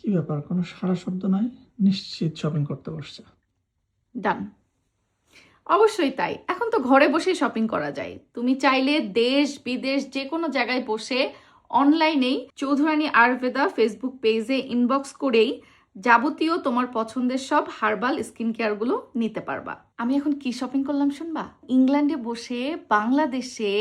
কি ব্যাপার, কোনো সাড়া শব্দ নাই? নিশ্চিত শপিং করতে বসছে। ডান। অবশ্যই তাই, এখন তো ঘরে বসেই শপিং করা যায়। তুমি চাইলে দেশ বিদেশ যে কোনো জায়গায় বসে অনলাইনেই চৌধুরানী আয়ুর্বেদা ফেসবুক পেজে ইনবক্স করেই যাবতীয় তোমার পছন্দের সব হার্বাল স্কিন কেয়ারগুলো নিতে পারবা। আমি এখন কি শপিং করলাম শুনবা? ইংল্যান্ডে বসে বাংলাদেশে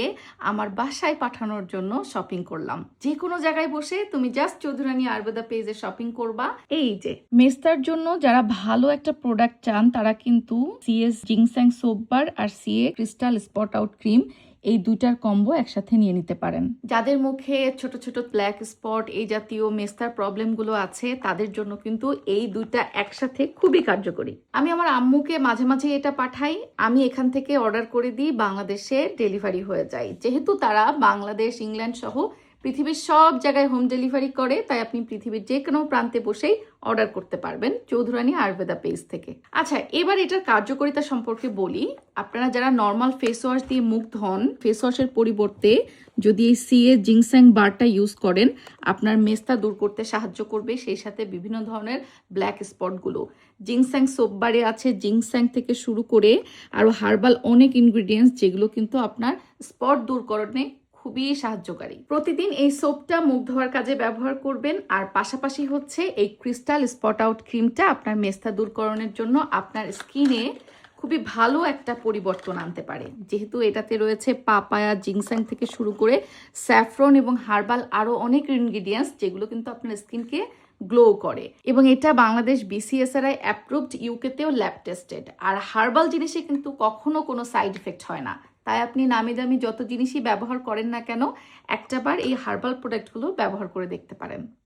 আমার বাসায় পাঠানোর জন্য শপিং করলাম। যে কোনো জায়গায় বসে তুমি জাস্ট চৌধুরানী আয়ুর্বেদা পেজে শপিং করবা। এই যে মেস্তার জন্য যারা ভালো একটা প্রোডাক্ট চান তারা কিন্তু সিএস জিংস্যাং সোপ বার আর CA crystal spot out cream এই দুইটার কম্বো একসাথে নিয়ে নিতে পারেন। যাদের মুখে ছোট ছোট ব্ল্যাক স্পট এই জাতীয় মেস্তার প্রবলেমগুলো আছে তাদের জন্য কিন্তু এই দুইটা একসাথে খুবই কার্যকরী। আমি আমার আম্মুকে মাঝে মাঝে এটা পাঠাই, আমি এখান থেকে অর্ডার করে দিই, বাংলাদেশে ডেলিভারি হয়ে যায়। যেহেতু তারা বাংলাদেশ ইংল্যান্ড সহ পৃথিবীর সব জায়গায় হোম ডেলিভারি করে, তাই আপনি পৃথিবীর যে কোনো প্রান্তে বসেই অর্ডার করতে পারবেন চৌধুরানী আয়ুর্বেদা পেজ থেকে। আচ্ছা, এবার এটার কার্যকারিতা সম্পর্কে বলি। আপনারা যারা নর্মাল ফেস ওয়াশ দিয়ে মুখ ধন, ফেস ওয়াশের পরিবর্তে যদি এই সিএ জিংস্যাং বারটা ইউজ করেন, আপনার মেস্তা দূর করতে সাহায্য করবে, সেই সাথে বিভিন্ন ধরনের ব্ল্যাক স্পটগুলো। জিংস্যাং সোপ বারে আছে জিংস্যাং থেকে শুরু করে আরও হার্বাল অনেক ইনগ্রিডিয়েন্টস যেগুলো কিন্তু আপনার স্পট দূরকরণে খুবই সাহায্যকারী। প্রতিদিন এই সোপটা মুখ ধোয়ার কাজে ব্যবহার করবেন, আর পাশাপাশি হচ্ছে এই ক্রিস্টাল স্পট আউট ক্রিমটা আপনার মেস্তা দূরকরণের জন্য আপনার স্কিনে খুবই ভালো একটা পরিবর্তন আনতে পারে। যেহেতু এটাতে রয়েছে পাপায়া জিংস্যাং থেকে শুরু করে স্যাফরন এবং হার্বাল আরও অনেক ইনগ্রিডিয়েন্টস যেগুলো কিন্তু আপনার স্কিনকে গ্লো করে, এবং এটা বাংলাদেশ বিসিএসআরআই অ্যাপ্রুভড, ইউকেতেও ল্যাব টেস্টেড। আর হার্বাল জিনিসে কিন্তু কখনো কোনো সাইড এফেক্ট হয় না, তাই আপনি নামি দামি যত জিনিসই ব্যবহার করেন না কেন একটাবার এই হার্বাল প্রোডাক্টগুলো ব্যবহার করে দেখতে পারেন।